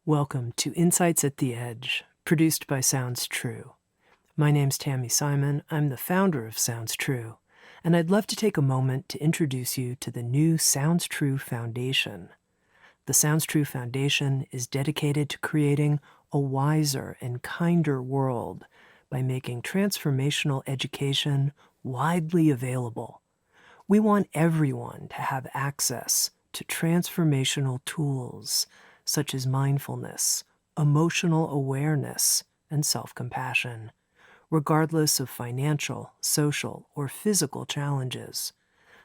Welcome to Insights at the Edge, produced by Sounds True. My name's Tami Simon. I'm the founder of Sounds True, and I'd love to take a moment to introduce you to the new Sounds True Foundation. The Sounds True Foundation is dedicated to creating a wiser and kinder world by making transformational education widely available. We want everyone to have access to transformational tools such as mindfulness, emotional awareness, and self-compassion, regardless of financial, social, or physical challenges.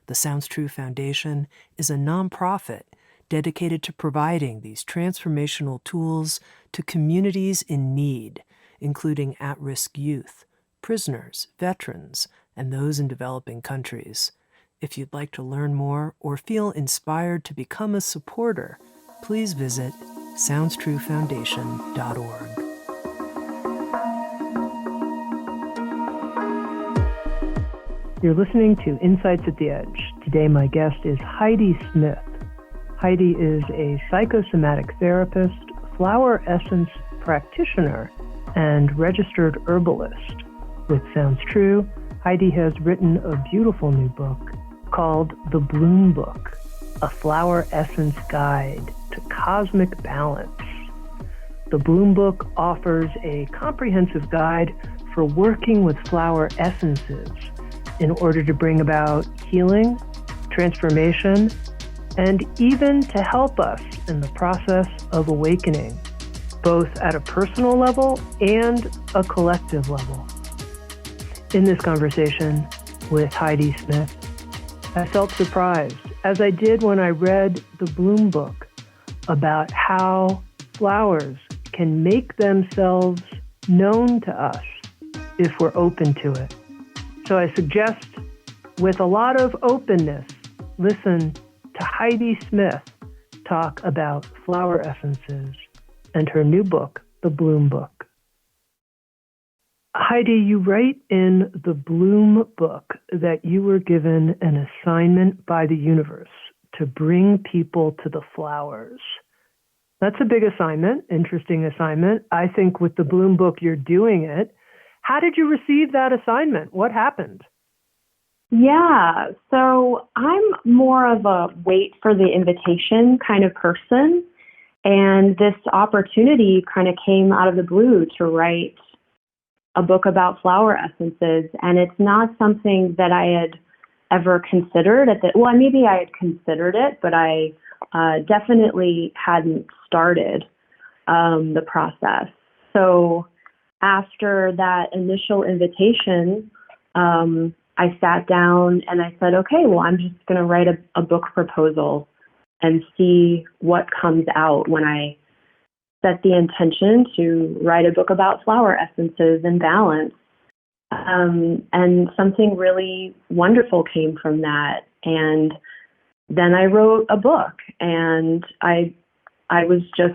The Sounds True Foundation is a nonprofit dedicated to providing these transformational tools to communities in need, including at-risk youth, prisoners, veterans, and those in developing countries. If you'd like to learn more or feel inspired to become a supporter, please visit SoundsTrueFoundation.org. You're listening to Insights at the Edge. Today my guest is Heidi Smith. Heidi is a psychosomatic therapist, flower essence practitioner, and registered herbalist. With Sounds True, Heidi has written a beautiful new book called The Bloom Book, a flower essence guide to cosmic balance. The Bloom Book offers a comprehensive guide for working with flower essences in order to bring about healing, transformation, and even to help us in the process of awakening, both at a personal level and a collective level. In this conversation with Heidi Smith, I felt surprised, as I did when I read the Bloom Book, about how flowers can make themselves known to us if we're open to it. So I suggest, with a lot of openness, listen to Heidi Smith talk about flower essences and her new book, The Bloom Book. Heidi, you write in the Bloom Book that you were given an assignment by the universe to bring people to the flowers. That's a big assignment, interesting assignment. I think with the Bloom Book, you're doing it. How did you receive that assignment? What happened? Yeah, so I'm more of a wait for the invitation kind of person. And this opportunity kind of came out of the blue to write a book about flower essences. And it's not something that I had ever considered maybe I had considered it, but I definitely hadn't started the process. So after that initial invitation, I sat down and I said, okay, well, I'm just going to write a book proposal and see what comes out when I set the intention to write a book about flower essences and balance. And something really wonderful came from that. And then I wrote a book, and I was just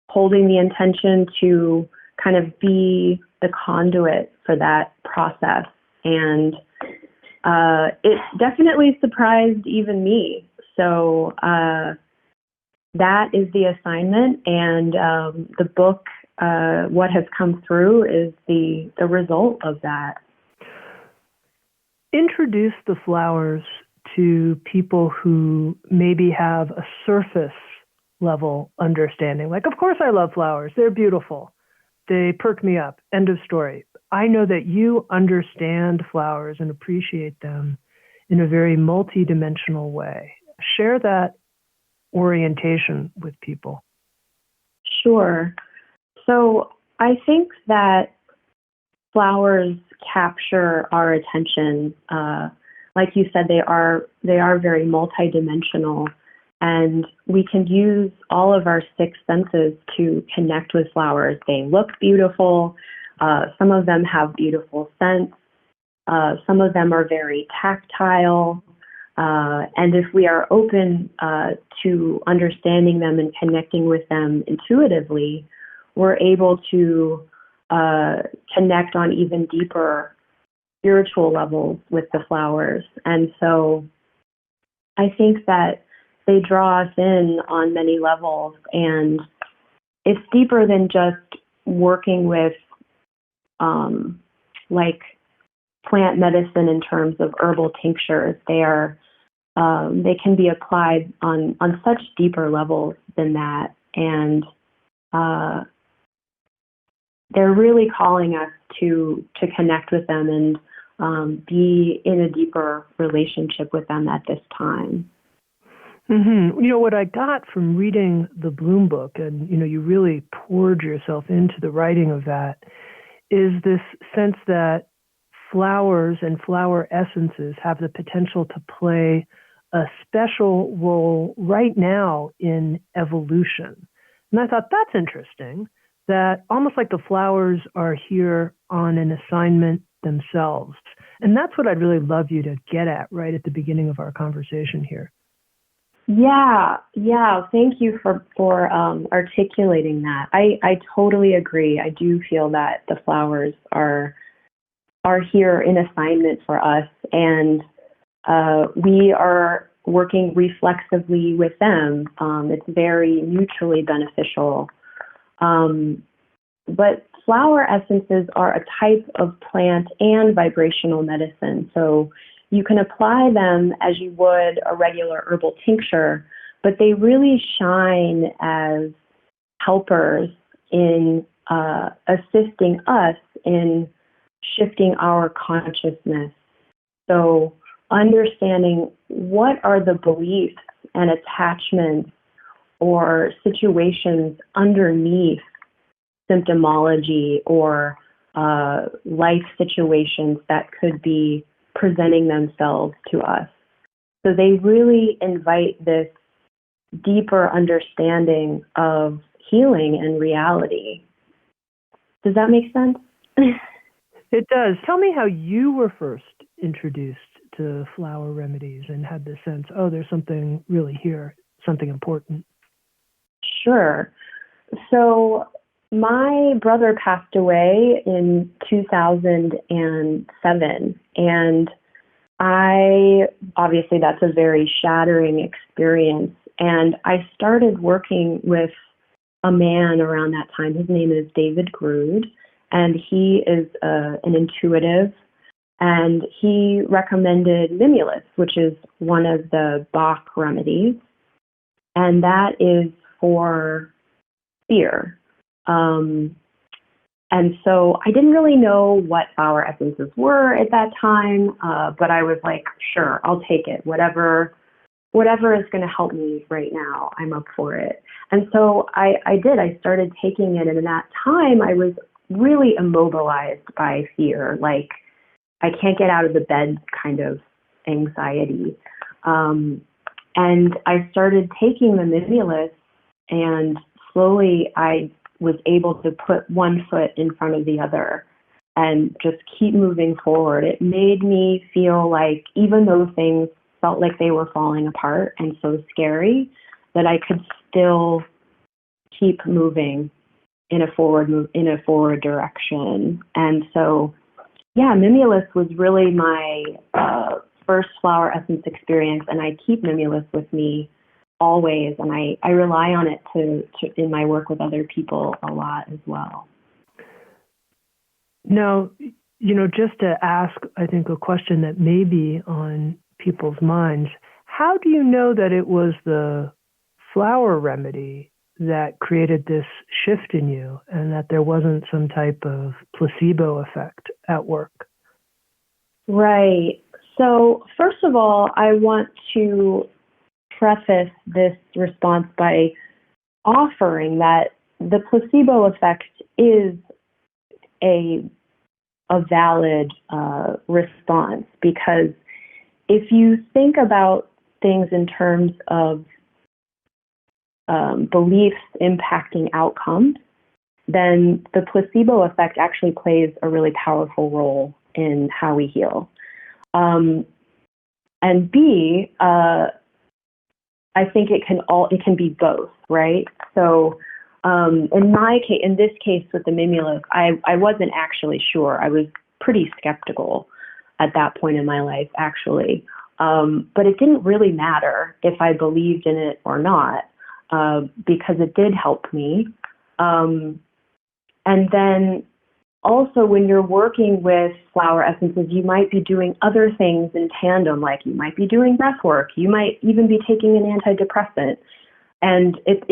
holding the intention to kind of be the conduit for that process. And it definitely surprised even me. So that is the assignment, and the book, what has come through, is the result of that. Introduce the flowers to people who maybe have a surface level understanding. Like, of course I love flowers. They're beautiful. They perk me up. End of story. I know that you understand flowers and appreciate them in a very multidimensional way. Share that orientation with people. Sure. So I think that flowers capture our attention. Like you said, they are very multidimensional, and we can use all of our six senses to connect with flowers. They look beautiful. Some of them have beautiful scents. Some of them are very tactile. And if we are open to understanding them and connecting with them intuitively, we're able to connect on even deeper spiritual levels with the flowers. And so I think that they draw us in on many levels. And it's deeper than just working with like plant medicine in terms of herbal tinctures. They can be applied on such deeper levels than that, and they're really calling us to connect with them and be in a deeper relationship with them at this time. Mm-hmm. You know, what I got from reading the Bloom book, and, you know, you really poured yourself into the writing of that, is this sense that flowers and flower essences have the potential to play a special role right now in evolution. And I thought that's interesting, that almost like the flowers are here on an assignment themselves. And that's what I'd really love you to get at right at the beginning of our conversation here. Yeah. Thank you for articulating that. I totally agree. I do feel that the flowers are here in assignment for us, and we are working reflexively with them. It's very mutually beneficial. But flower essences are a type of plant and vibrational medicine. So you can apply them as you would a regular herbal tincture, but they really shine as helpers in assisting us in shifting our consciousness. So understanding what are the beliefs and attachments or situations underneath symptomology or life situations that could be presenting themselves to us. So they really invite this deeper understanding of healing and reality. Does that make sense? It does. Tell me how you were first introduced to flower remedies and had the sense, oh, there's something really here, something important. Sure. So my brother passed away in 2007, and obviously that's a very shattering experience. And I started working with a man around that time. His name is David Grood, and he is an intuitive, and he recommended Mimulus, which is one of the Bach remedies, and that is for fear. And so I didn't really know what flower essences were at that time, but I was like, sure, I'll take it. Whatever is going to help me right now, I'm up for it. And so I did. I started taking it, and in that time, I was really immobilized by fear, like I can't get out of the bed kind of anxiety. And I started taking the Mimulus, and slowly I was able to put one foot in front of the other and just keep moving forward. It made me feel like even though things felt like they were falling apart and so scary, that I could still keep moving in a forward direction. And so, yeah, Mimulus was really my first flower essence experience, and I keep Mimulus with me always, and I rely on it to in my work with other people a lot as well. Now, you know, just to ask, I think, a question that may be on people's minds, how do you know that it was the flower remedy that created this shift in you and that there wasn't some type of placebo effect at work? Right. So, first of all, I want to preface this response by offering that the placebo effect is a valid response, because if you think about things in terms of beliefs impacting outcomes, then the placebo effect actually plays a really powerful role in how we heal. And B, I think it can be both, right? So in this case with the Mimulus, I wasn't actually sure. I was pretty skeptical at that point in my life, actually. But it didn't really matter if I believed in it or not, because it did help me. And then also, when you're working with flower essences, you might be doing other things in tandem, like you might be doing breath work, you might even be taking an antidepressant. And it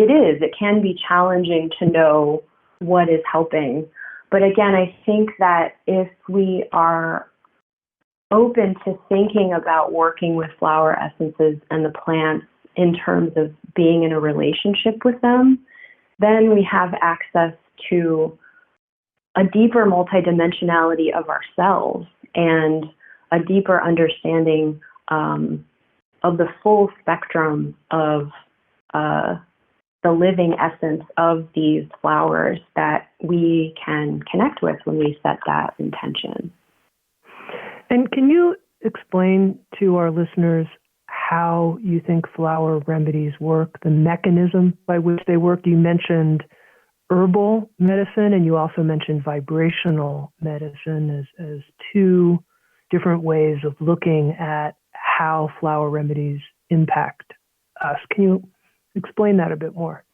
can be challenging to know what is helping. But again, I think that if we are open to thinking about working with flower essences and the plants in terms of being in a relationship with them, then we have access to a deeper multidimensionality of ourselves and a deeper understanding of the full spectrum of the living essence of these flowers that we can connect with when we set that intention. And can you explain to our listeners how you think flower remedies work, the mechanism by which they work? You mentioned herbal medicine, and you also mentioned vibrational medicine as two different ways of looking at how flower remedies impact us. Can you explain that a bit more?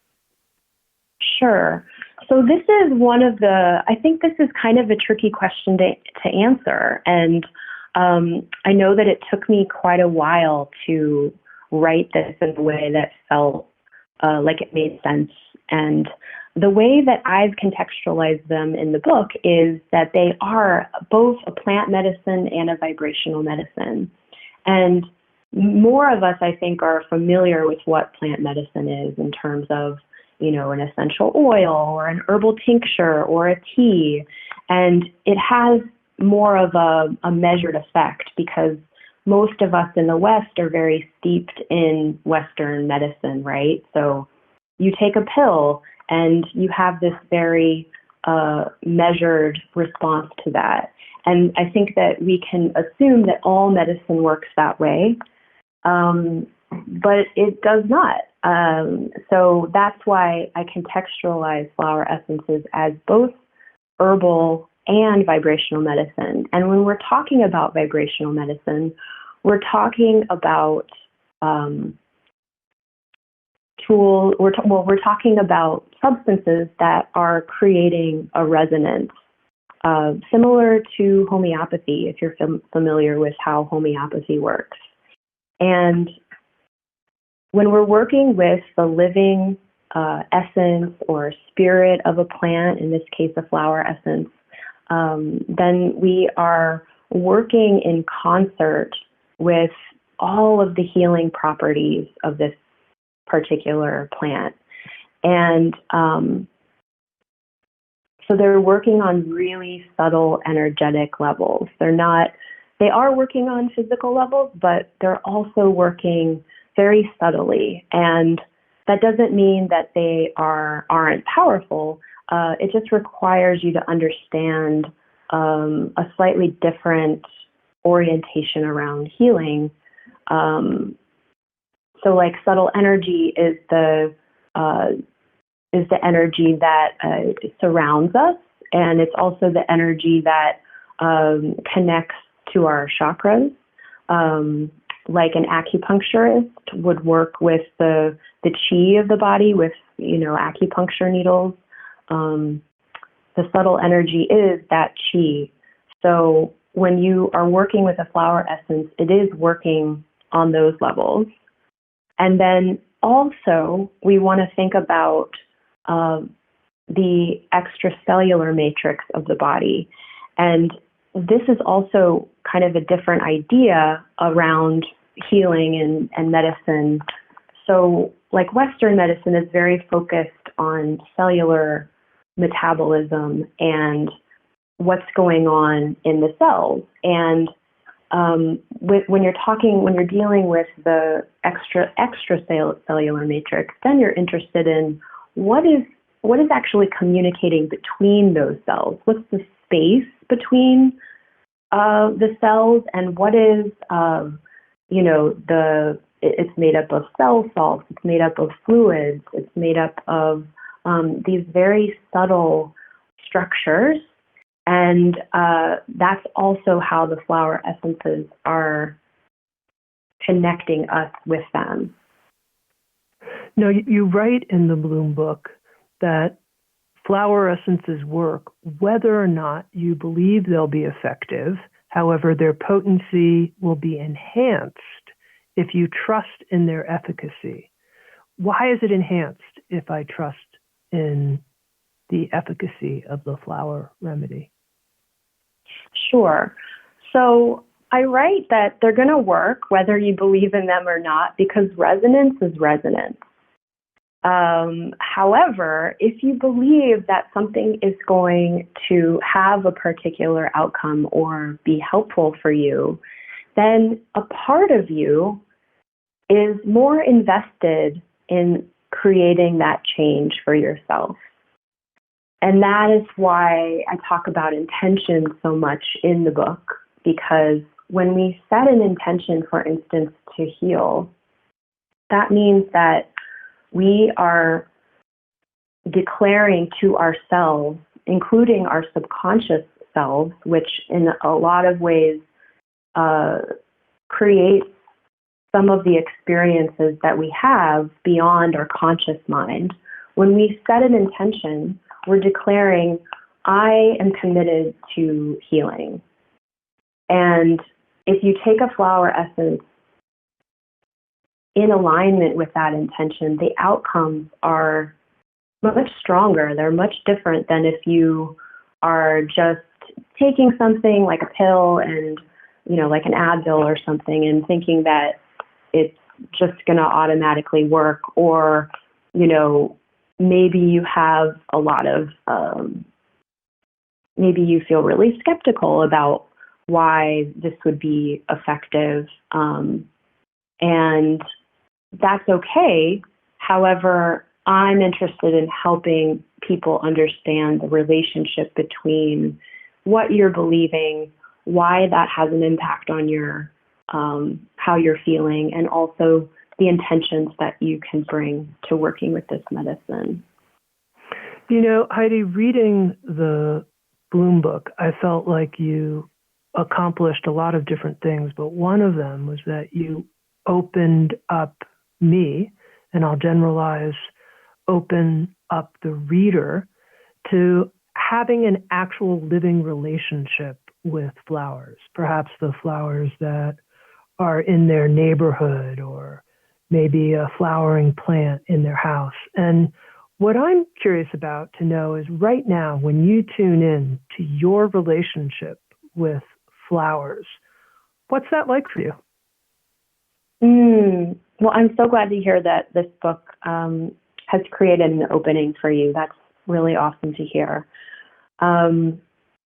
Sure. So this is I think this is kind of a tricky question to answer. And I know that it took me quite a while to write this in a way that felt like it made sense. And the way that I've contextualized them in the book is that they are both a plant medicine and a vibrational medicine. And more of us, I think, are familiar with what plant medicine is in terms of, an essential oil or an herbal tincture or a tea. And it has more of a measured effect because most of us in the West are very steeped in Western medicine, right? So you take a pill and you have this very measured response to that. And I think that we can assume that all medicine works that way, but it does not. So that's why I contextualize flower essences as both herbal and vibrational medicine. And when we're talking about vibrational medicine, we're talking about we're talking about substances that are creating a resonance, similar to homeopathy, if you're familiar with how homeopathy works. And when we're working with the living essence or spirit of a plant, in this case a flower essence, then we are working in concert with all of the healing properties of this particular plant. And so they're working on really subtle energetic levels. They are working on physical levels, but they're also working very subtly. And that doesn't mean that they aren't powerful. It just requires you to understand a slightly different orientation around healing. So like subtle energy is the energy that surrounds us, and it's also the energy that connects to our chakras. Like an acupuncturist would work with the chi of the body with, acupuncture needles. The subtle energy is that chi. So when you are working with a flower essence, it is working on those levels. And then also we want to think about the extracellular matrix of the body. And this is also kind of a different idea around healing and medicine. So like Western medicine is very focused on cellular metabolism and what's going on in the cells. And when you're dealing with the extracellular matrix, then you're interested in what is actually communicating between those cells. What's the space between the cells, and what is it's made up of cell salts, it's made up of fluids, it's made up of these very subtle structures. And that's also how the flower essences are connecting us with them. No, you write in the Bloom book that flower essences work whether or not you believe they'll be effective. However, their potency will be enhanced if you trust in their efficacy. Why is it enhanced if I trust in the efficacy of the flower remedy? Sure. So I write that they're going to work whether you believe in them or not because resonance is resonance. However, if you believe that something is going to have a particular outcome or be helpful for you, then a part of you is more invested in creating that change for yourself. And that is why I talk about intention so much in the book, because when we set an intention, for instance, to heal, that means that we are declaring to ourselves, including our subconscious selves, which in a lot of ways creates some of the experiences that we have beyond our conscious mind. When we set an intention, we're declaring, I am committed to healing. And if you take a flower essence in alignment with that intention, the outcomes are much stronger. They're much different than if you are just taking something like a pill and, like an Advil or something and thinking that it's just going to automatically work, or, maybe you have a lot of, maybe you feel really skeptical about why this would be effective. And that's okay. However, I'm interested in helping people understand the relationship between what you're believing, why that has an impact on your how you're feeling, and also the intentions that you can bring to working with this medicine. Heidi, reading the Bloom book, I felt like you accomplished a lot of different things, but one of them was that you opened up me, and I'll generalize, open up the reader to having an actual living relationship with flowers, perhaps the flowers that are in their neighborhood, or maybe a flowering plant in their house. And what I'm curious about to know is right now, when you tune in to your relationship with flowers, what's that like for you? Well, I'm so glad to hear that this book has created an opening for you. That's really awesome to hear. And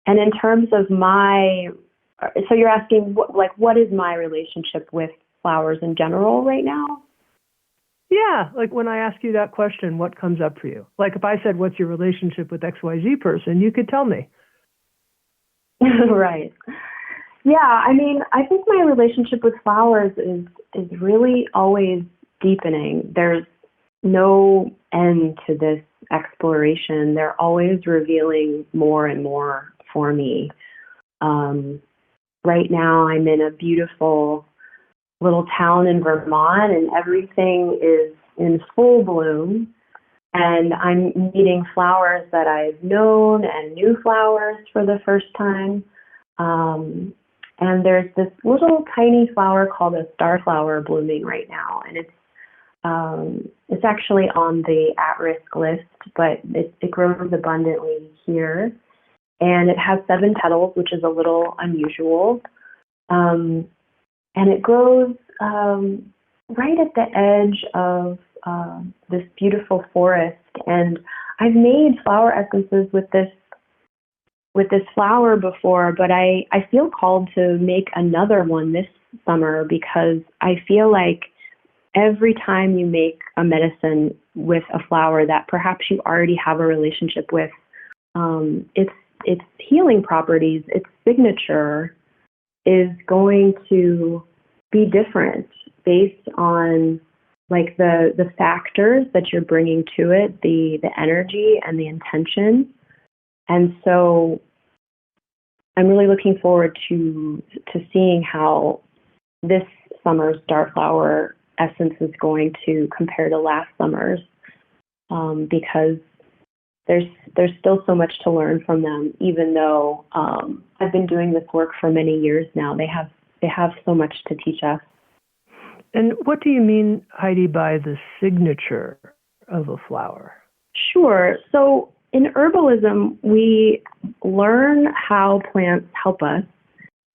in terms of so you're asking, what is my relationship with flowers in general right now? Yeah, like when I ask you that question, what comes up for you? Like if I said, what's your relationship with XYZ person, you could tell me. Right. Yeah, I think my relationship with flowers is really always deepening. There's no end to this exploration. They're always revealing more and more for me. Right now, I'm in a beautiful little town in Vermont, and everything is in full bloom. And I'm meeting flowers that I've known and new flowers for the first time. And there's this little tiny flower called a starflower blooming right now, and it's actually on the at-risk list, but it grows abundantly here. And it has 7 petals, which is a little unusual. And it grows right at the edge of this beautiful forest. And I've made flower essences with this flower before, but I feel called to make another one this summer, because I feel like every time you make a medicine with a flower that perhaps you already have a relationship with, its healing properties, its signature is going to be different based on like the factors that you're bringing to it, the energy and the intention. And so I'm really looking forward to seeing how this summer's Starflower essence is going to compare to last summer's, because there's still so much to learn from them, even though I've been doing this work for many years now. They have so much to teach us. And what do you mean, Heidi, by the signature of a flower? Sure. So in herbalism, we learn how plants help us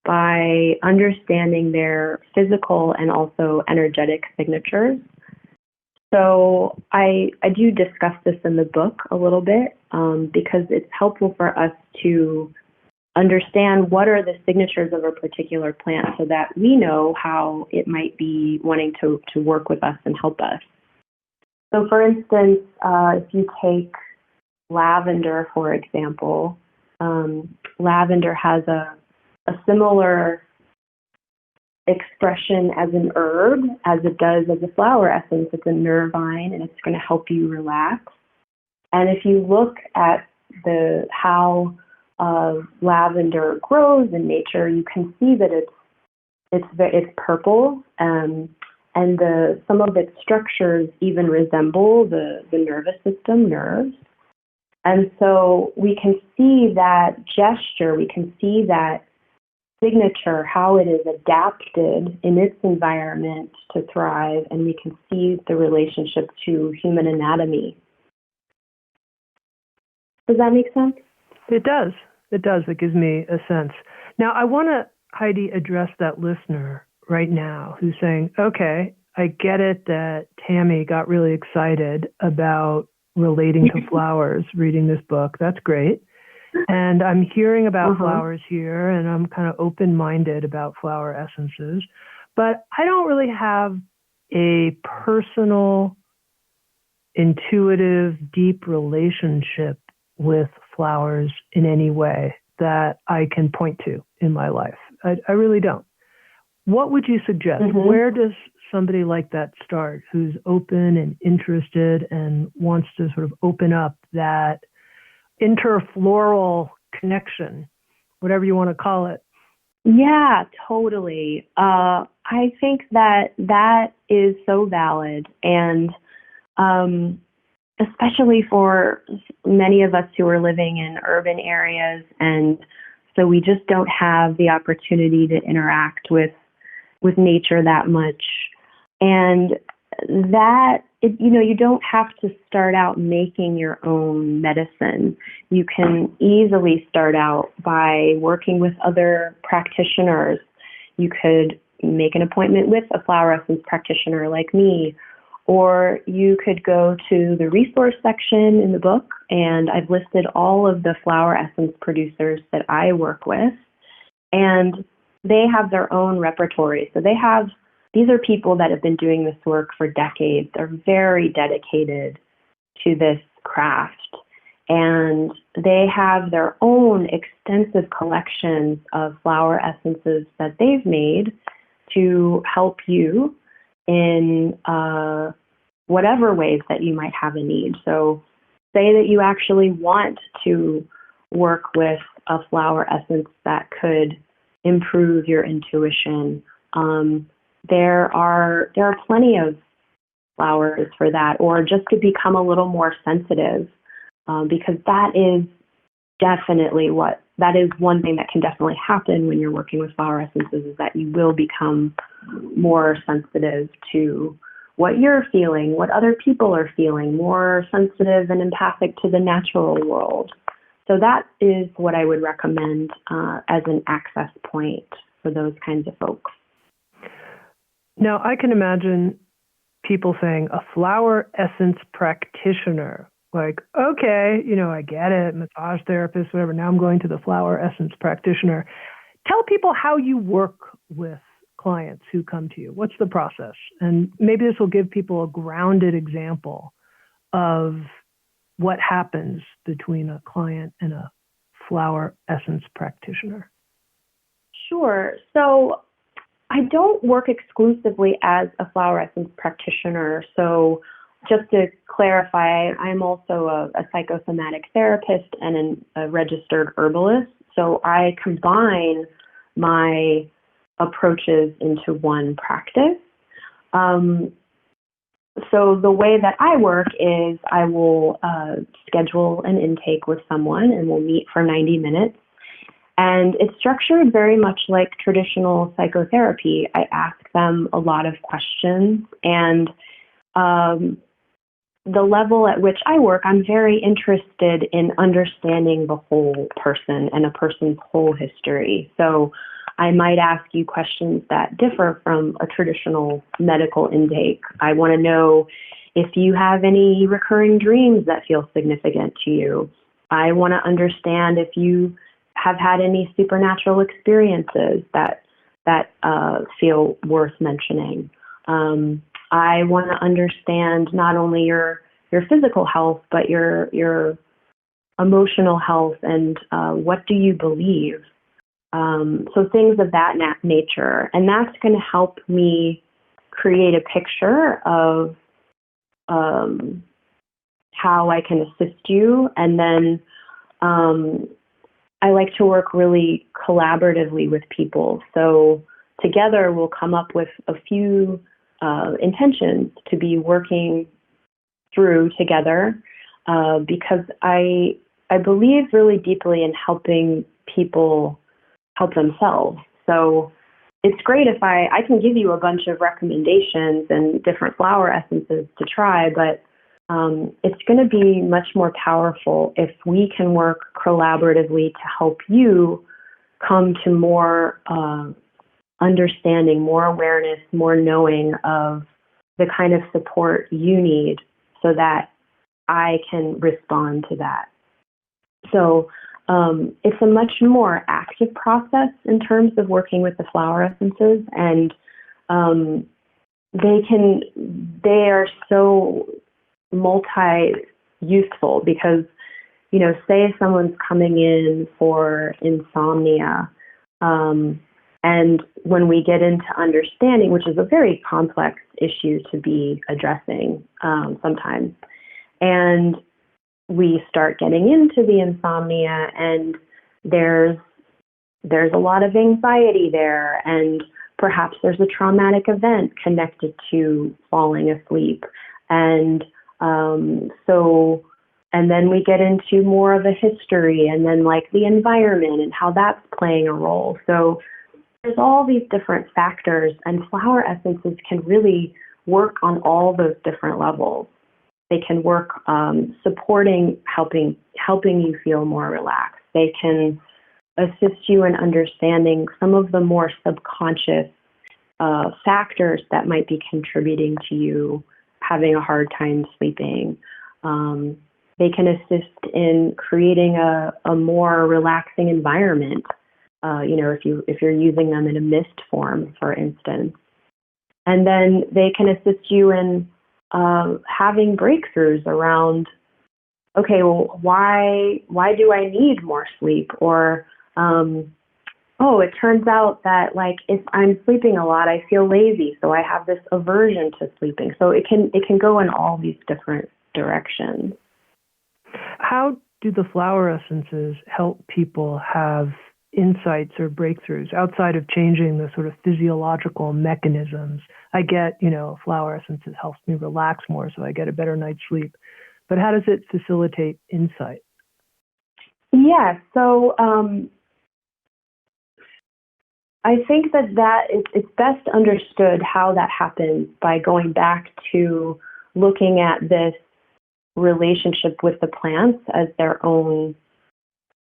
by understanding their physical and also energetic signatures. So I do discuss this in the book a little bit because it's helpful for us to understand what are the signatures of a particular plant so that we know how it might be wanting to work with us and help us. So for instance, if you take lavender, for example, lavender has a similar expression as an herb as it does as a flower essence. It's a nervine, and it's going to help you relax. And if you look at how lavender grows in nature, you can see that it's purple, and some of its structures even resemble the nervous system, nerves. And so we can see that gesture, we can see that signature, how it is adapted in its environment to thrive, and we can see the relationship to human anatomy. Does that make sense? It does. It does. It gives me a sense. Now, I want to, Heidi, address that listener right now who's saying, okay, I get it that Tami got really excited about relating to flowers, reading this book. That's great. And I'm hearing about flowers here, and I'm kind of open-minded about flower essences. But I don't really have a personal, intuitive, deep relationship with flowers in any way that I can point to in my life. I really don't. What would you suggest? Where does somebody like that start who's open and interested and wants to sort of open up that interfloral connection, whatever you want to call it? Yeah, totally. I think that is so valid, and especially for many of us who are living in urban areas, and so we just don't have the opportunity to interact with nature that much. And that, you don't have to start out making your own medicine. You can easily start out by working with other practitioners. You could make an appointment with a flower essence practitioner like me, or you could go to the resource section in the book, and I've listed all of the flower essence producers that I work with, and they have their own repertoire. So these are people that have been doing this work for decades. They're very dedicated to this craft, and they have their own extensive collections of flower essences that they've made to help you in whatever ways that you might have a need. So say that you actually want to work with a flower essence that could improve your intuition. There are plenty of flowers for that, or just to become a little more sensitive, because that is one thing that can definitely happen when you're working with flower essences, is that you will become more sensitive to what you're feeling, what other people are feeling, more sensitive and empathic to the natural world. So that is what I would recommend as an access point for those kinds of folks. Now, I can imagine people saying a flower essence practitioner, like, okay, I get it, massage therapist, whatever. Now I'm going to the flower essence practitioner. Tell people how you work with clients who come to you. What's the process? And maybe this will give people a grounded example of what happens between a client and a flower essence practitioner. Sure. So I don't work exclusively as a flower essence practitioner. So just to clarify, I'm also a psychosomatic therapist and a registered herbalist. So I combine my approaches into one practice. so the way that I work is I will schedule an intake with someone and we'll meet for 90 minutes. And it's structured very much like traditional psychotherapy. I ask them a lot of questions, and the level at which I work, I'm very interested in understanding the whole person and a person's whole history. So I might ask you questions that differ from a traditional medical intake. I want to know if you have any recurring dreams that feel significant to you. I want to understand if you have had any supernatural experiences that feel worth mentioning. I want to understand not only your physical health, but your emotional health and what do you believe. So things of that nature, and that's going to help me create a picture of how I can assist you, and then I like to work really collaboratively with people. So together we'll come up with a few intentions to be working through together, because I believe really deeply in helping people help themselves. So it's great if I can give you a bunch of recommendations and different flower essences to try, but it's going to be much more powerful if we can work collaboratively to help you come to more understanding, more awareness, more knowing of the kind of support you need so that I can respond to that. So it's a much more active process in terms of working with the flower essences, and they are so multi-useful because, you know, say someone's coming in for insomnia, and when we get into understanding, which is a very complex issue to be addressing sometimes, and we start getting into the insomnia, and there's a lot of anxiety there, and perhaps there's a traumatic event connected to falling asleep, and and then we get into more of a history, and then like the environment and how that's playing a role. So there's all these different factors, and flower essences can really work on all those different levels. They can work supporting, helping you feel more relaxed. They can assist you in understanding some of the more subconscious factors that might be contributing to you having a hard time sleeping. They can assist in creating a more relaxing environment. If you're using them in a mist form, for instance, and then they can assist you in having breakthroughs around, okay, well, why do I need more sleep? Or, it turns out that like if I'm sleeping a lot, I feel lazy, so I have this aversion to sleeping. So it can go in all these different directions. How do the flower essences help people have insights or breakthroughs outside of changing the sort of physiological mechanisms? I get, flower essences helps me relax more, so I get a better night's sleep. But how does it facilitate insight? Yeah, so I think that it's best understood how that happens by going back to looking at this relationship with the plants as their own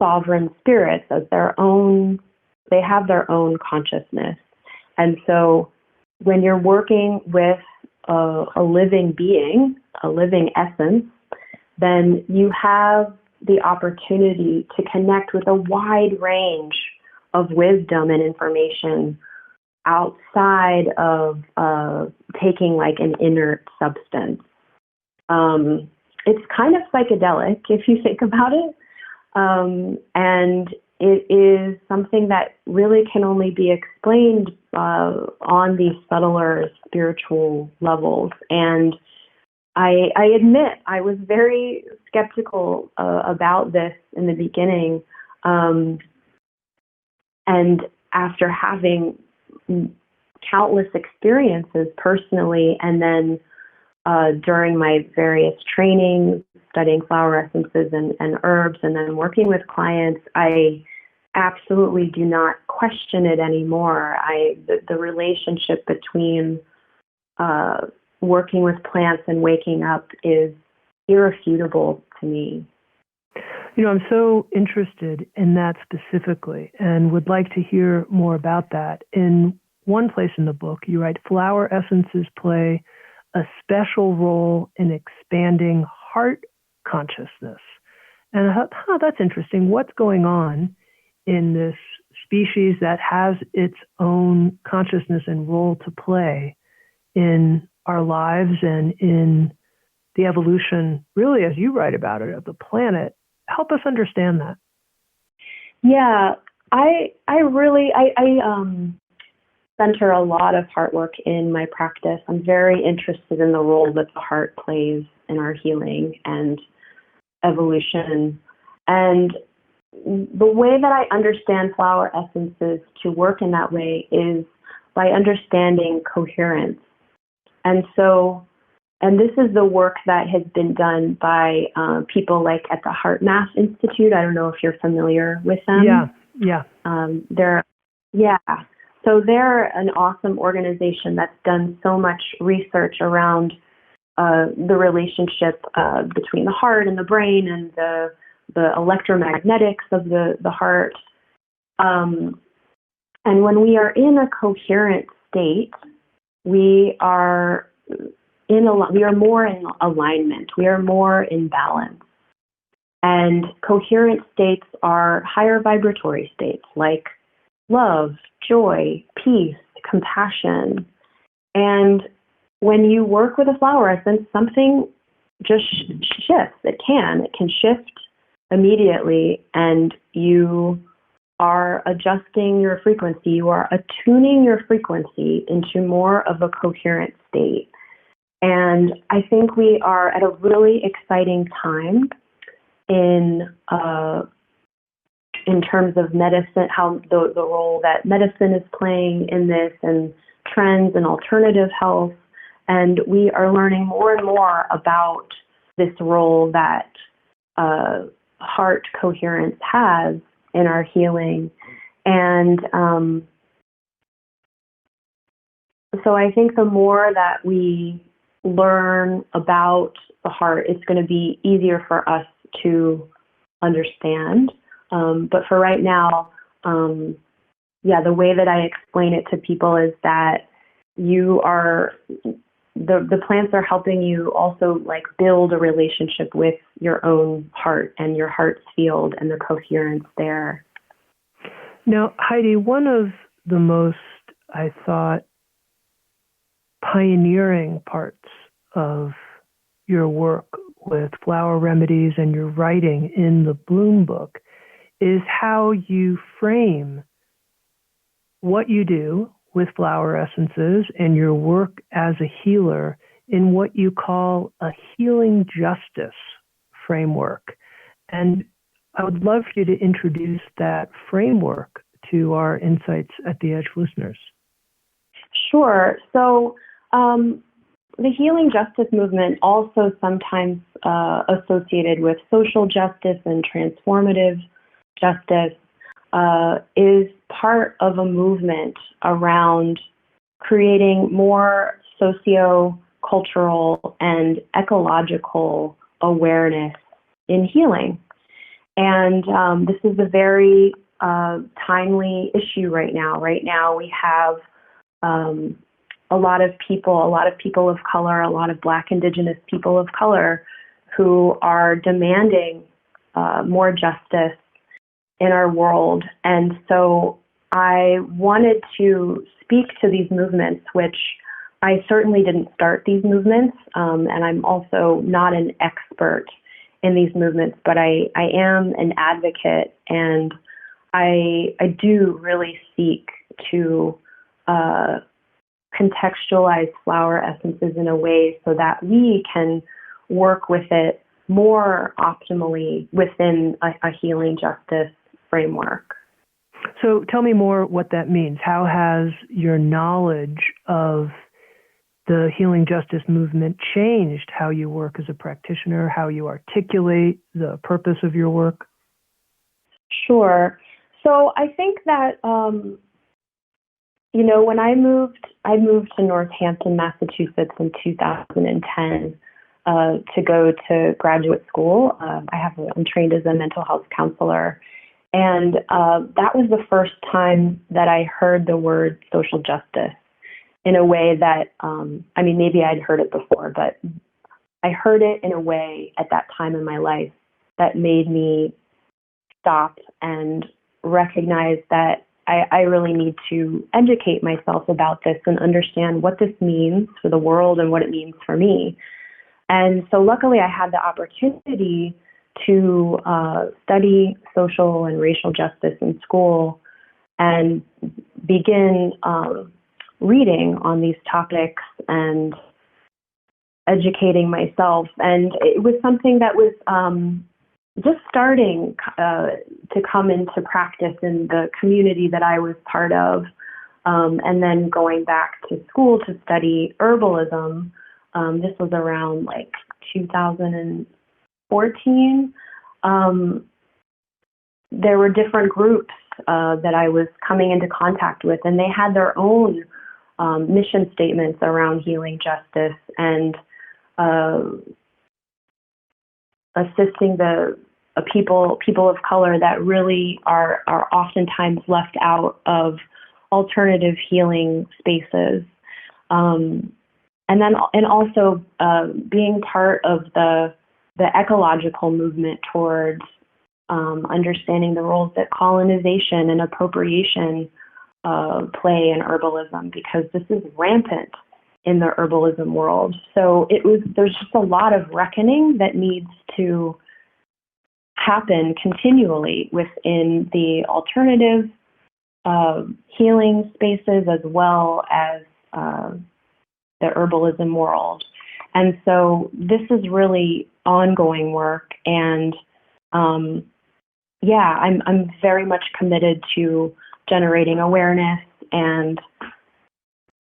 sovereign spirits, as they have their own consciousness. And so when you're working with a living being, a living essence, then you have the opportunity to connect with a wide range of wisdom and information outside of taking like an inert substance. It's kind of psychedelic if you think about it. And it is something that really can only be explained on these subtler spiritual levels. And I admit I was very skeptical about this in the beginning. And after having countless experiences personally, and then during my various trainings, studying flower essences and herbs, and then working with clients, I absolutely do not question it anymore. The relationship between working with plants and waking up is irrefutable to me. I'm so interested in that specifically and would like to hear more about that. In one place in the book, you write, flower essences play a special role in expanding heart consciousness. And I thought, that's interesting. What's going on in this species that has its own consciousness and role to play in our lives and in the evolution, really, as you write about it, of the planet? Help us understand that. Yeah, I center a lot of heart work in my practice. I'm very interested in the role that the heart plays in our healing and evolution. And the way that I understand flower essences to work in that way is by understanding coherence. And this is the work that has been done by people like at the Heart Math Institute. I don't know if you're familiar with them. Yeah. So they're an awesome organization that's done so much research around the relationship between the heart and the brain and the electromagnetics of the heart. And when we are in a coherent state, we are more in alignment. We are more in balance. And coherent states are higher vibratory states like love, joy, peace, compassion. And when you work with a flower essence, something just shifts. It can shift immediately, and you are adjusting your frequency. You are attuning your frequency into more of a coherent state. And I think we are at a really exciting time in terms of medicine, how the role that medicine is playing in this, and trends and alternative health. And we are learning more and more about this role that heart coherence has in our healing. And so I think the more that we learn about the heart, it's going to be easier for us to understand. But for right now, the way that I explain it to people is that the plants are helping you also like build a relationship with your own heart and your heart's field and the coherence there. Now, Heidi, one of the most, I thought, pioneering parts of your work with flower remedies and your writing in the Bloom book is how you frame what you do with flower essences and your work as a healer in what you call a healing justice framework. And I would love for you to introduce that framework to our Insights at the Edge listeners. Sure. So the healing justice movement, also sometimes associated with social justice and transformative justice, is part of a movement around creating more socio-cultural and ecological awareness in healing. And this is a very timely issue right now. Right now we have a lot of people of color, a lot of Black, Indigenous people of color who are demanding more justice in our world. And so I wanted to speak to these movements, which I certainly didn't start these movements, and I'm also not an expert in these movements, but I am an advocate, and I do really seek to contextualize flower essences in a way so that we can work with it more optimally within a healing justice framework. So tell me more what that means. How has your knowledge of the healing justice movement changed how you work as a practitioner, how you articulate the purpose of your work? Sure. So I think that, when I moved to Northampton, Massachusetts in 2010 to go to graduate school. I'm trained as a mental health counselor. And that was the first time that I heard the word social justice in a way that, maybe I'd heard it before, but I heard it in a way at that time in my life that made me stop and recognize that I really need to educate myself about this and understand what this means for the world and what it means for me. And so luckily I had the opportunity to study social and racial justice in school and begin reading on these topics and educating myself. And it was something that was just starting to come into practice in the community that I was part of, and then going back to school to study herbalism. This was around 2014. There were different groups that I was coming into contact with, and they had their own mission statements around healing justice and assisting the people of color that really are oftentimes left out of alternative healing spaces, and also being part of the ecological movement towards understanding the roles that colonization and appropriation play in herbalism, because this is rampant in the herbalism world. So there's just a lot of reckoning that needs to happen continually within the alternative healing spaces as well as the herbalism world. And so this is really ongoing work, and I'm very much committed to generating awareness and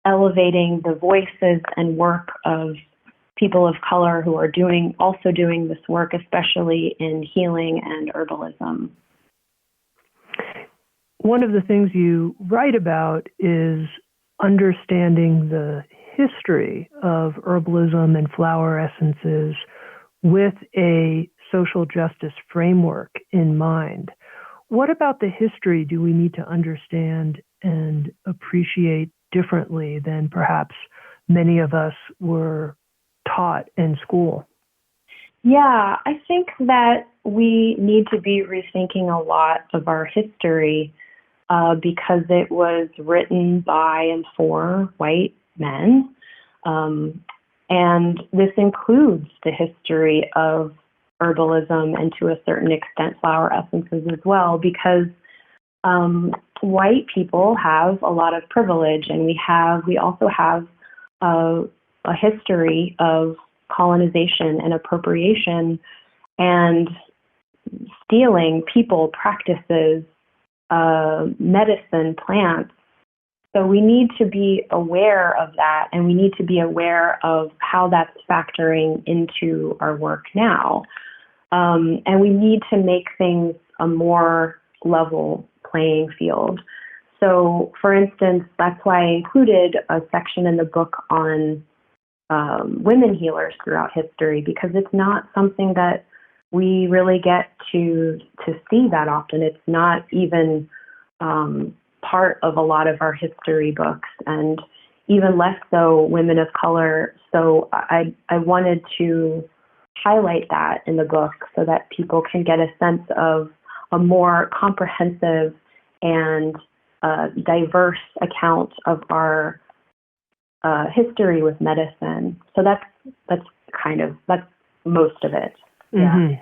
elevating the voices and work of people of color who are also doing this work, especially in healing and herbalism. One of the things you write about is understanding the history of herbalism and flower essences with a social justice framework in mind. What about the history do we need to understand and appreciate differently than perhaps many of us were taught in school? Yeah, I think that we need to be rethinking a lot of our history because it was written by and for white men. And this includes the history of herbalism and to a certain extent flower essences as well, because white people have a lot of privilege, and we also have a history of colonization and appropriation and stealing people, practices, medicine, plants. So we need to be aware of that, and we need to be aware of how that's factoring into our work now. And we need to make things a more level playing field. So, for instance, that's why I included a section in the book on women healers throughout history, because it's not something that we really get to see that often. It's not even part of a lot of our history books, and even less so women of color. So I wanted to highlight that in the book so that people can get a sense of a more comprehensive and diverse account of our history with medicine. So that's most of it. Yeah. Mm-hmm.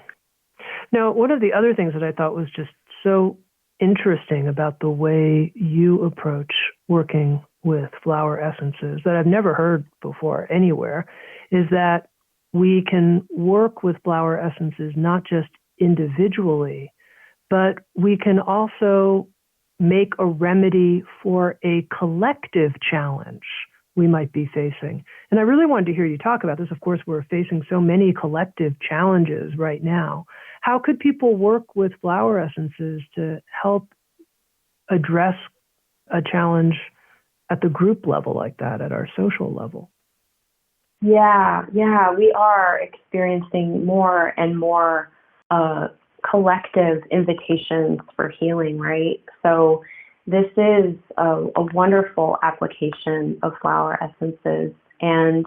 Now, one of the other things that I thought was just so interesting about the way you approach working with flower essences that I've never heard before anywhere is that we can work with flower essences not just individually, but we can also make a remedy for a collective challenge we might be facing. And I really wanted to hear you talk about this. Of course, we're facing so many collective challenges right now. How could people work with flower essences to help address a challenge at the group level like that, at our social level? Yeah, we are experiencing more and more collective invitations for healing, right? So this is a wonderful application of flower essences. And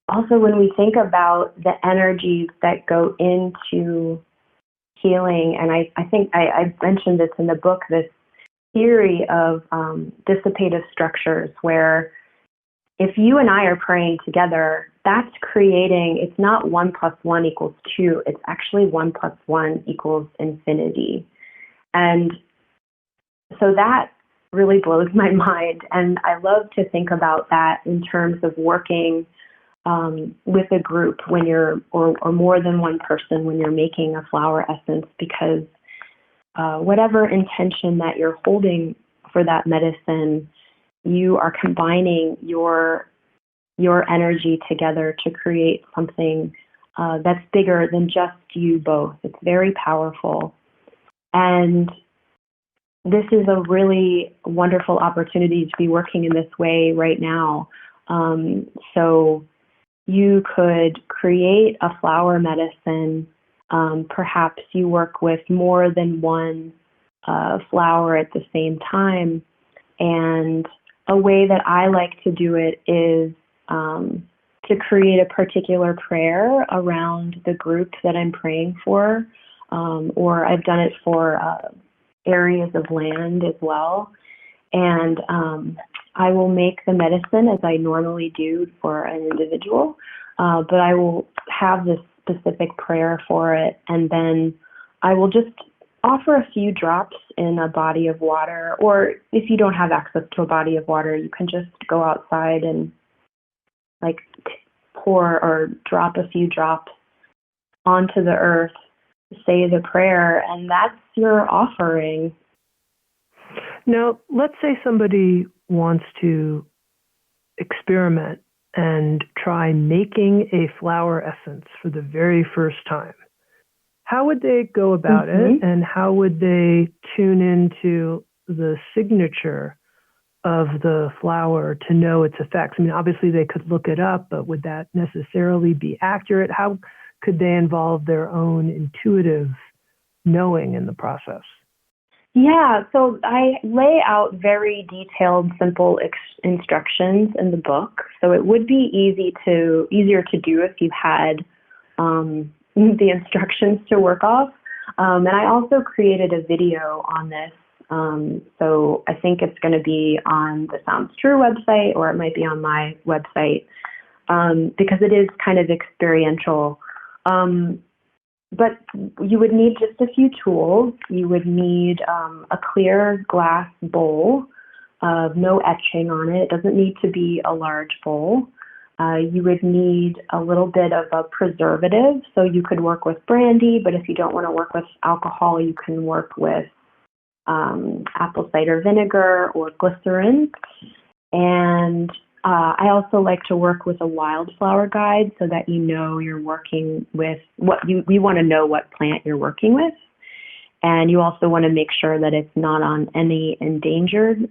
also when we think about the energies that go into healing, and I think I mentioned this in the book, this theory of dissipative structures, where if you and I are praying together, that's creating, it's not 1 + 1 = 2, it's actually 1 + 1 = infinity. And so that really blows my mind. And I love to think about that in terms of working with a group when you're, or more than one person when you're making a flower essence, because whatever intention that you're holding for that medicine, you are combining your energy together to create something that's bigger than just you both. It's very powerful. And this is a really wonderful opportunity to be working in this way right now. So you could create a flower medicine. Perhaps you work with more than one flower at the same time. And a way that I like to do it is to create a particular prayer around the group that I'm praying for, or I've done it for areas of land as well. And I will make the medicine as I normally do for an individual, but I will have this specific prayer for it, and then I will just offer a few drops in a body of water, or if you don't have access to a body of water, you can just go outside and pour or drop a few drops onto the earth, say the prayer, and that's your offering. Now, let's say somebody wants to experiment and try making a flower essence for the very first time. How would they go about it, and how would they tune into the signature of the flower to know its effects? I mean, obviously they could look it up, but would that necessarily be accurate? How could they involve their own intuitive knowing in the process? Yeah, so I lay out very detailed, simple instructions in the book. So it would be easier to do if you had the instructions to work off. And I also created a video on this. So I think it's going to be on the Sounds True website, or it might be on my website, because it is kind of experiential. But you would need just a few tools. You would need a clear glass bowl, no etching on it. It doesn't need to be a large bowl. You would need a little bit of a preservative. So you could work with brandy, but if you don't want to work with alcohol, you can work with apple cider vinegar or glycerin. And I also like to work with a wildflower guide so that you know you're working with we want to know what plant you're working with. And you also want to make sure that it's not on any endangered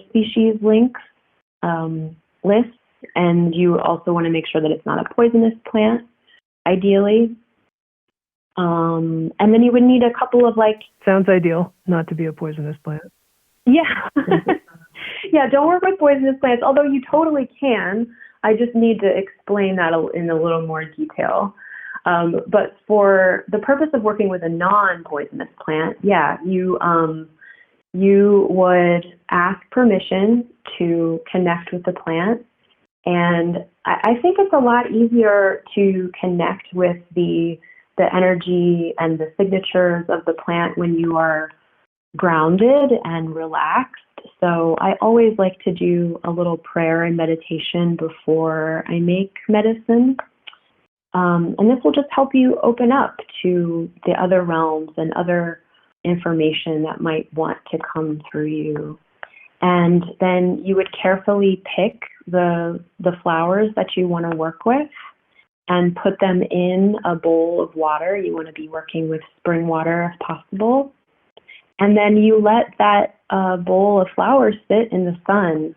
species lists. And you also want to make sure that it's not a poisonous plant, ideally. And then you would need a couple of Sounds ideal, not to be a poisonous plant. Yeah. Yeah, don't work with poisonous plants, although you totally can. I just need to explain that in a little more detail. But for the purpose of working with a non-poisonous plant, yeah, you would ask permission to connect with the plant. And I think it's a lot easier to connect with the energy and the signatures of the plant when you are grounded and relaxed. So I always like to do a little prayer and meditation before I make medicine. And this will just help you open up to the other realms and other information that might want to come through you. And then you would carefully pick the flowers that you want to work with and put them in a bowl of water. You want to be working with spring water if possible. And then you let that bowl of flowers sit in the sun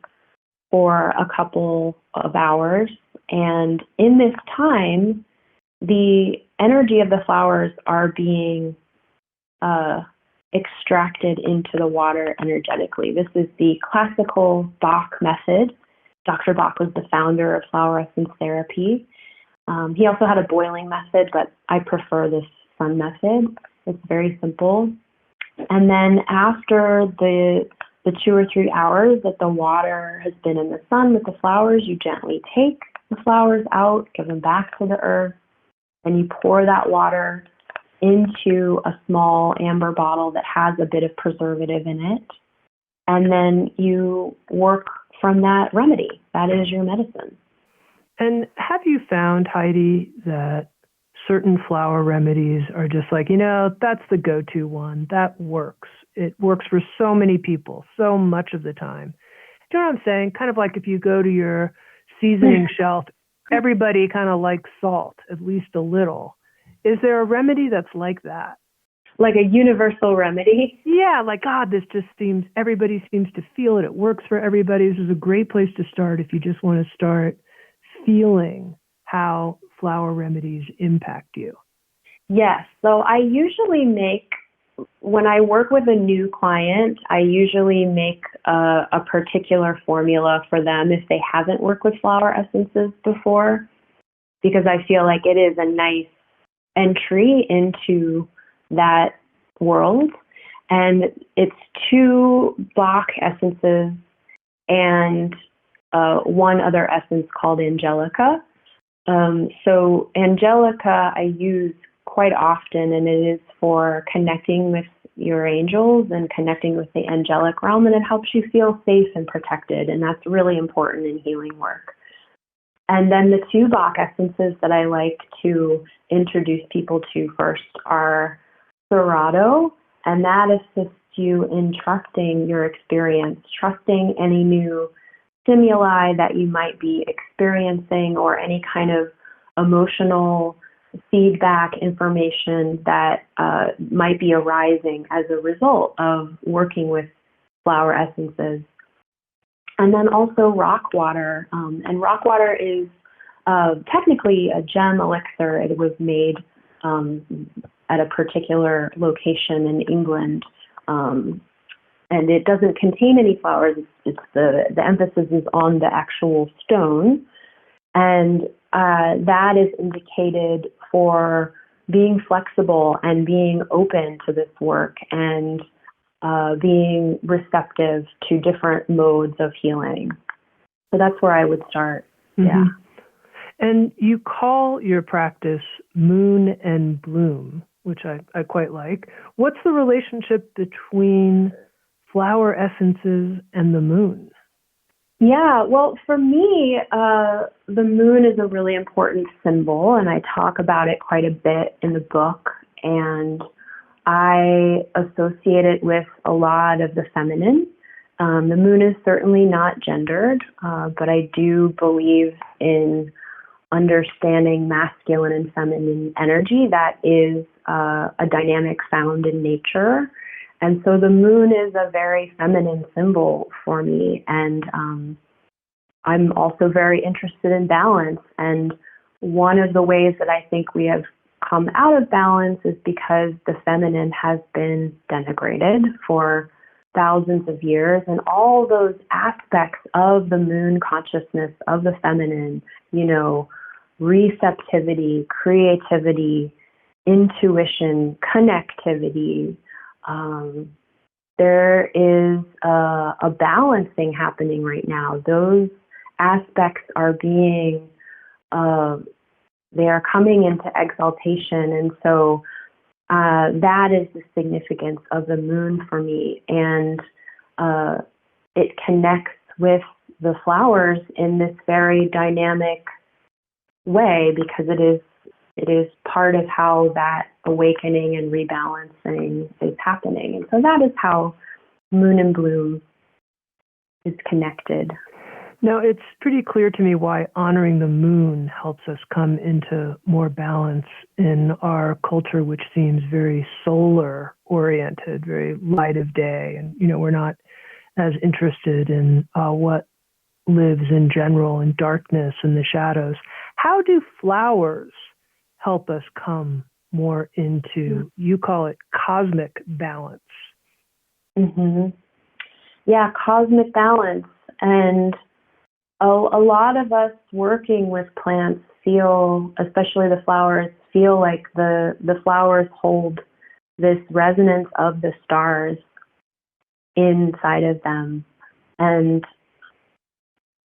for a couple of hours. And in this time, the energy of the flowers are being extracted into the water energetically. This is the classical Bach method. Dr. Bach was the founder of flower essence therapy. He also had a boiling method, but I prefer this sun method. It's very simple. And then after the 2 or 3 hours that the water has been in the sun with the flowers, you gently take the flowers out, give them back to the earth, and you pour that water into a small amber bottle that has a bit of preservative in it. And then you work from that remedy. That is your medicine. And have you found, Heidi, that certain flower remedies are just like, that's the go-to one. That works. It works for so many people, so much of the time. Do you know what I'm saying? Kind of like if you go to your seasoning shelf, everybody kind of likes salt, at least a little. Is there a remedy that's like that? Like a universal remedy? Yeah, like, God, everybody seems to feel it. It works for everybody. This is a great place to start if you just want to start feeling how flower remedies impact you. Yes. So I usually when I work with a new client, I usually make a particular formula for them if they haven't worked with flower essences before, because I feel like it is a nice entry into that world. And it's 2 Bach essences and one other essence called Angelica. So Angelica I use quite often, and it is for connecting with your angels and connecting with the angelic realm, and it helps you feel safe and protected, and that's really important in healing work. And then the 2 Bach essences that I like to introduce people to first are Serato, and that assists you in trusting your experience, trusting any new stimuli that you might be experiencing or any kind of emotional feedback information that might be arising as a result of working with flower essences. And then also rock water. And rock water is technically a gem elixir. It was made at a particular location in England. And it doesn't contain any flowers. It's the emphasis is on the actual stone. And that is indicated for being flexible and being open to this work and being receptive to different modes of healing. So that's where I would start. Mm-hmm. Yeah. And you call your practice Moon and Bloom, which I quite like. What's the relationship between flower essences and the moon? Yeah, well, for me, the moon is a really important symbol, and I talk about it quite a bit in the book, and I associate it with a lot of the feminine. The moon is certainly not gendered, but I do believe in understanding masculine and feminine energy. That is a dynamic found in nature. And so the moon is a very feminine symbol for me. And I'm also very interested in balance. And one of the ways that I think we have come out of balance is because the feminine has been denigrated for thousands of years. And all those aspects of the moon consciousness, of the feminine, receptivity, creativity, intuition, connectivity, there is a balancing happening right now. Those aspects are being, they are coming into exaltation. And so that is the significance of the moon for me. And it connects with the flowers in this very dynamic way because it is part of how that awakening and rebalancing is happening. And so that is how Moon and Bloom is connected. Now, it's pretty clear to me why honoring the moon helps us come into more balance in our culture, which seems very solar oriented, very light of day. And, we're not as interested in what lives in general in darkness and the shadows. How do flowers help us come more into, you call it cosmic balance? Mm-hmm. Yeah, cosmic balance. And a lot of us working with plants feel, especially the flowers, feel like the flowers hold this resonance of the stars inside of them. And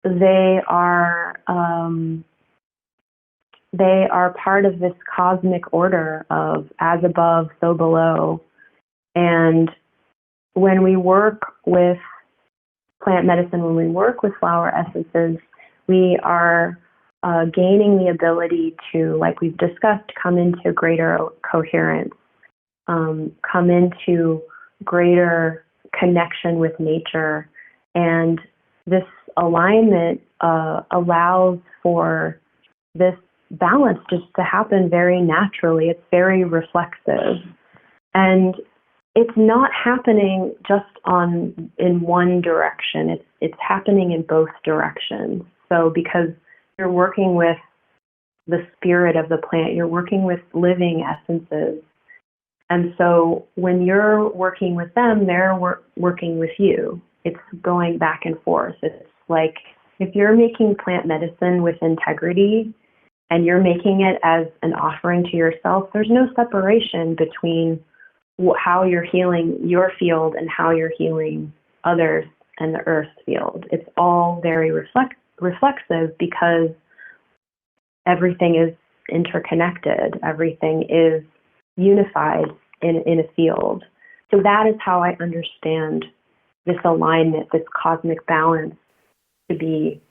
they are part of this cosmic order of as above, so below. And when we work with plant medicine, when we work with flower essences, we are gaining the ability to, like we've discussed, come into greater coherence, come into greater connection with nature. And this alignment allows for this balance just to happen very naturally. It's very reflexive. And it's not happening just in one direction. It's happening in both directions. So because you're working with the spirit of the plant, you're working with living essences. And so when you're working with them, they're working with you. It's going back and forth. It's like if you're making plant medicine with integrity and you're making it as an offering to yourself, there's no separation between how you're healing your field and how you're healing others and the earth's field. It's all very reflexive because everything is interconnected. Everything is unified in a field. So that is how I understand this alignment, this cosmic balance to be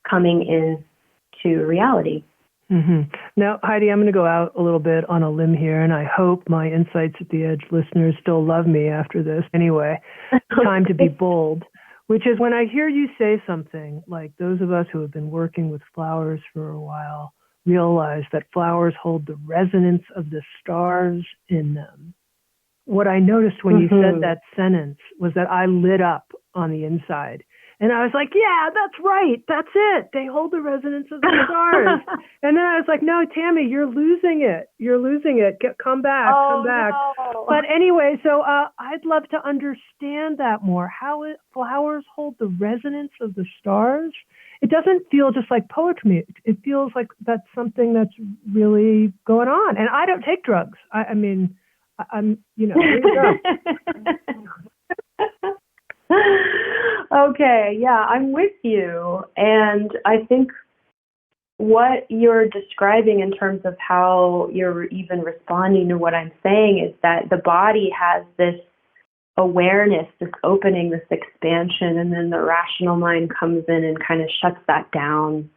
coming into reality. Mm-hmm. Now, Heidi, I'm going to go out a little bit on a limb here, and I hope my Insights at the Edge listeners still love me after this. Anyway, time to be bold, which is when I hear you say something like those of us who have been working with flowers for a while realize that flowers hold the resonance of the stars in them. What I noticed when you said that sentence was that I lit up on the inside. And I was like, yeah, that's right. That's it. They hold the resonance of the stars. And then I was like, no, Tami, you're losing it. You're losing it. Come back. No. But anyway, so I'd love to understand that more. How flowers hold the resonance of the stars. It doesn't feel just like poetry. It feels like that's something that's really going on. And I don't take drugs. I mean, I'm, there you go. Okay, yeah, I'm with you. And I think what you're describing in terms of how you're even responding to what I'm saying is that the body has this awareness, this opening, this expansion, and then the rational mind comes in and kind of shuts that down.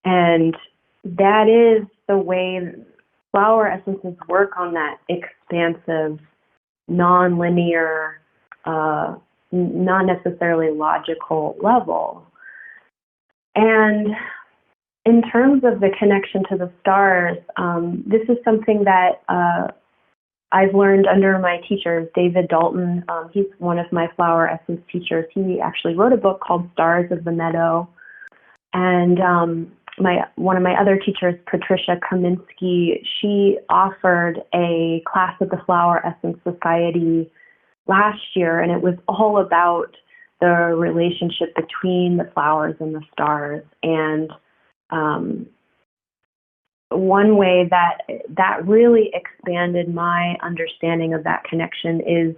And that is the way flower essences work on that expansive, non-linear, not necessarily logical level. And in terms of the connection to the stars, this is something that I've learned under my teachers, David Dalton. He's one of my flower essence teachers. He actually wrote a book called Stars of the Meadow. And one of my other teachers, Patricia Kaminsky, she offered a class at the Flower Essence Society last year, and it was all about the relationship between the flowers and the stars. And one way that really expanded my understanding of that connection is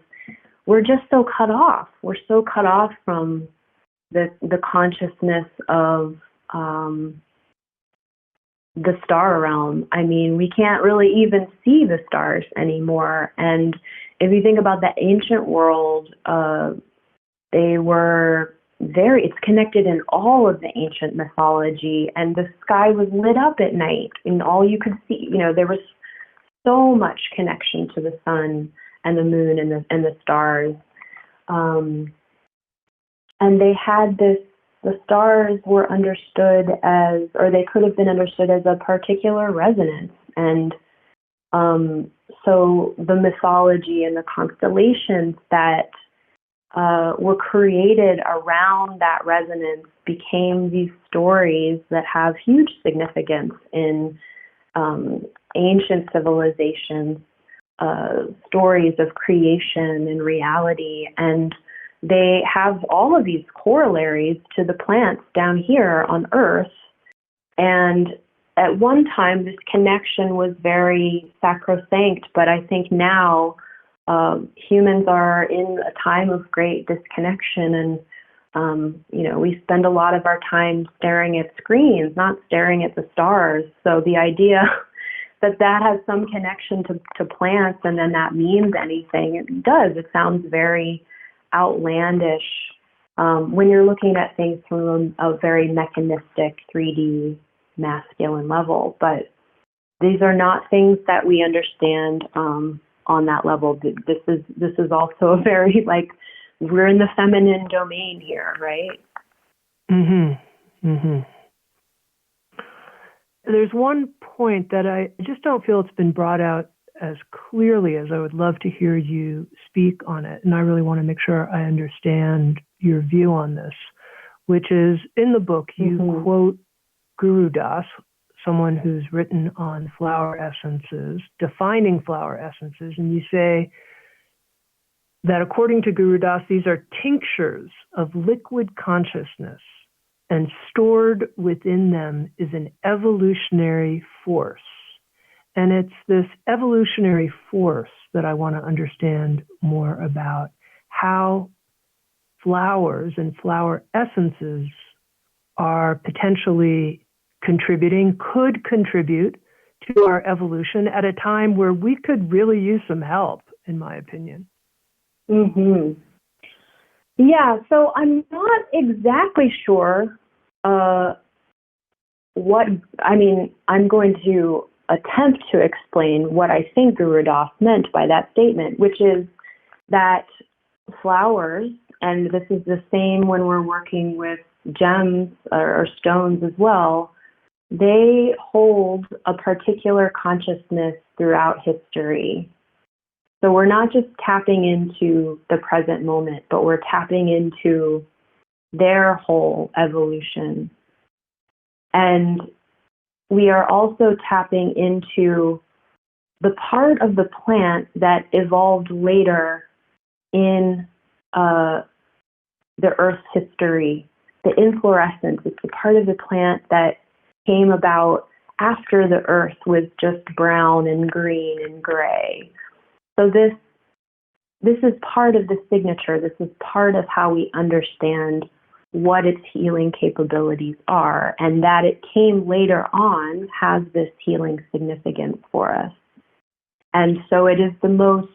we're just so cut off. We're so cut off from the consciousness of the star realm. I mean, we can't really even see the stars anymore. And if you think about the ancient world, it's connected in all of the ancient mythology, and the sky was lit up at night, and all you could see, there was so much connection to the sun and the moon and the stars. and they had this, the stars were understood as, or they could have been understood as a particular resonance. And so the mythology and the constellations that were created around that resonance became these stories that have huge significance in ancient civilizations, stories of creation and reality. And they have all of these corollaries to the plants down here on Earth. And at one time, this connection was very sacrosanct, but I think now humans are in a time of great disconnection, and we spend a lot of our time staring at screens, not staring at the stars. So the idea that has some connection to plants and then that means anything, it does. It sounds very outlandish when you're looking at things from a very mechanistic 3D masculine level, but these are not things that we understand on that level. This is also a very, like, we're in the feminine domain here, right? There's one point that I just don't feel it's been brought out as clearly as I would love to hear you speak on it, and I really want to make sure I understand your view on this, which is in the book you quote Guru Das, someone who's written on flower essences, defining flower essences, and you say that according to Guru Das, these are tinctures of liquid consciousness, and stored within them is an evolutionary force. And it's this evolutionary force that I want to understand more about, how flowers and flower essences are potentially could contribute to our evolution at a time where we could really use some help, in my opinion. Yeah, so I'm not exactly sure I'm going to attempt to explain what I think Guru Das meant by that statement, which is that flowers, and this is the same when we're working with gems or stones as well, they hold a particular consciousness throughout history. So we're not just tapping into the present moment, but we're tapping into their whole evolution. And we are also tapping into the part of the plant that evolved later in the Earth's history. The inflorescence, it's the part of the plant that came about after the Earth was just brown and green and gray. So this is part of the signature. This is part of how we understand what its healing capabilities are, and that it came later on has this healing significance for us. And so it is the most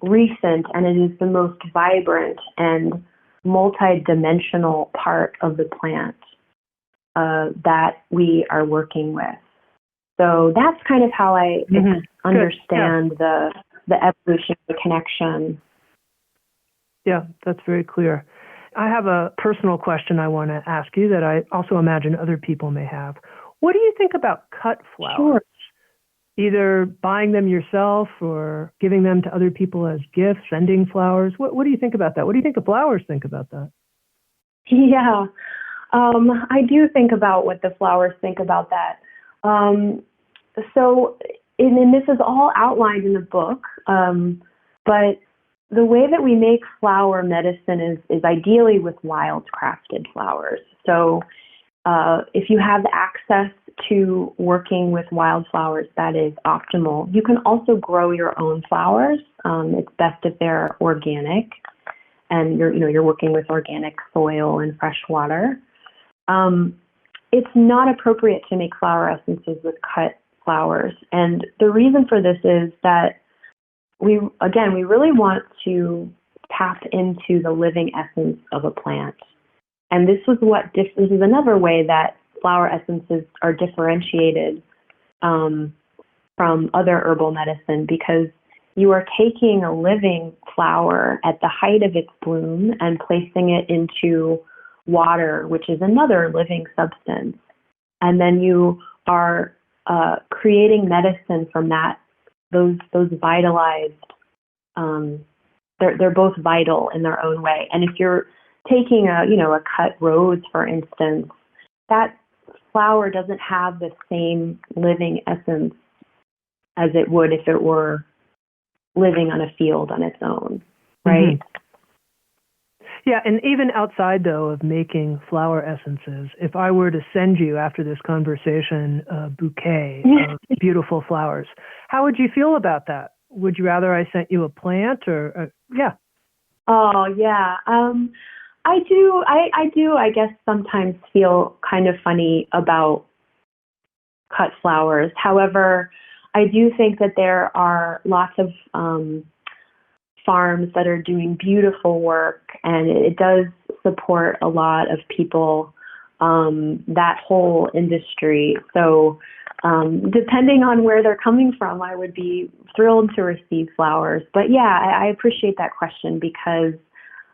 recent, and it is the most vibrant and multidimensional part of the plant that we are working with. So that's kind of how I understand the evolution, the connection. Yeah, that's very clear. I have a personal question I want to ask you that I also imagine other people may have. What do you think about cut flowers? Sure. Either buying them yourself or giving them to other people as gifts, sending flowers. What do you think about that? What do you think the flowers think about that? Yeah, I do think about what the flowers think about that. So this is all outlined in the book, but the way that we make flower medicine is ideally with wild crafted flowers. So if you have access to working with wildflowers, that is optimal. You can also grow your own flowers. It's best if they're organic, and you're working with organic soil and fresh water. It's not appropriate to make flower essences with cut flowers, and the reason for this is that we really want to tap into the living essence of a plant. And this is another way that flower essences are differentiated from other herbal medicine, because you are taking a living flower at the height of its bloom and placing it into water, which is another living substance. And then you are creating medicine from that. Those vitalized, they're both vital in their own way. And if you're taking a cut rose, for instance, that flower doesn't have the same living essence as it would if it were living on a field on its own, right? Mm-hmm. Yeah, and even outside, though, of making flower essences, if I were to send you after this conversation a bouquet of beautiful flowers, how would you feel about that? Would you rather I sent you a plant or, yeah? Oh, yeah. I do, I guess, sometimes feel kind of funny about cut flowers. However, I do think that there are lots of farms that are doing beautiful work, and it does support a lot of people, that whole industry. So depending on where they're coming from, I would be thrilled to receive flowers. But yeah, I appreciate that question because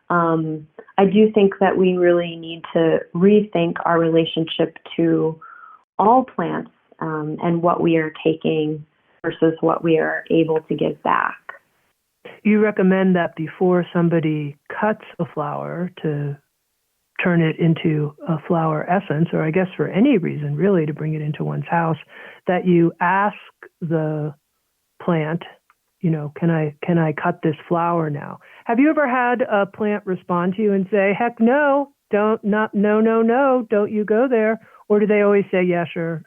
I do think that we really need to rethink our relationship to all plants and what we are taking versus what we are able to give back. You recommend that before somebody cuts a flower to turn it into a flower essence, or I guess for any reason really to bring it into one's house, that you ask the plant, can I cut this flower now? Have you ever had a plant respond to you and say, heck no, no, don't you go there? Or do they always say, yeah, sure,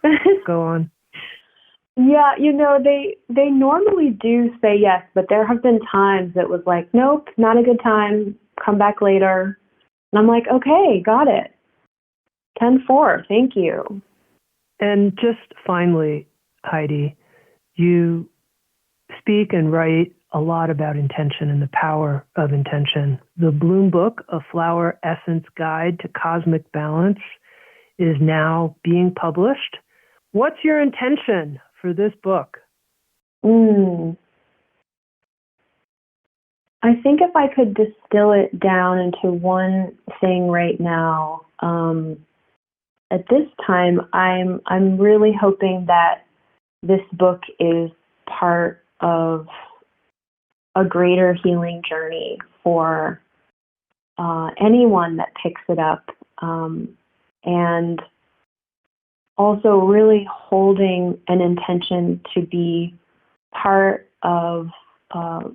go on? Yeah, they normally do say yes, but there have been times that was like, nope, not a good time, come back later. And I'm like, okay, got it. 10-4, thank you. And just finally, Heidi, you speak and write a lot about intention and the power of intention. The Bloom book, A Flower Essence Guide to Cosmic Balance, is now being published. What's your intention for this book? I think if I could distill it down into one thing right now, at this time, I'm really hoping that this book is part of a greater healing journey for anyone that picks it up, and also really holding an intention to be part of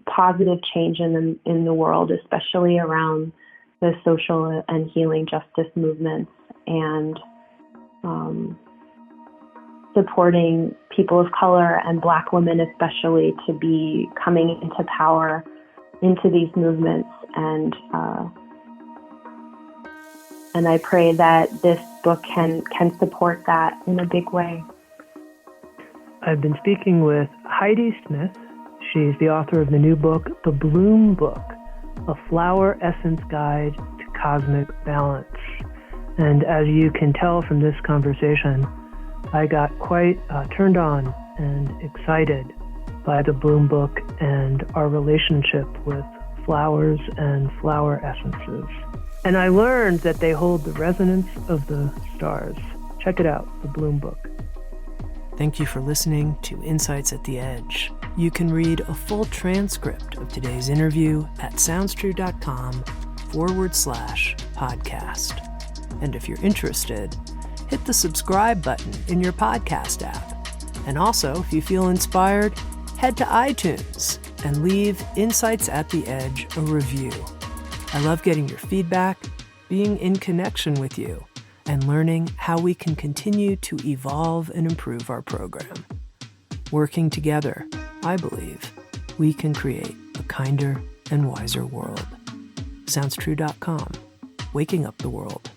positive change in the world, especially around the social and healing justice movements, and supporting people of color and Black women especially to be coming into power into these movements. And I pray that this book can support that in a big way. I've been speaking with Heidi Smith. She's the author of the new book, The Bloom Book, A Flower Essence Guide to Cosmic Balance. And as you can tell from this conversation, I got quite turned on and excited by the Bloom Book and our relationship with flowers and flower essences. And I learned that they hold the resonance of the stars. Check it out, the Bloom Book. Thank you for listening to Insights at the Edge. You can read a full transcript of today's interview at SoundsTrue.com/podcast. And if you're interested, hit the subscribe button in your podcast app. And also, if you feel inspired, head to iTunes and leave Insights at the Edge a review. I love getting your feedback, being in connection with you, and learning how we can continue to evolve and improve our program. Working together, I believe, we can create a kinder and wiser world. SoundsTrue.com, waking up the world.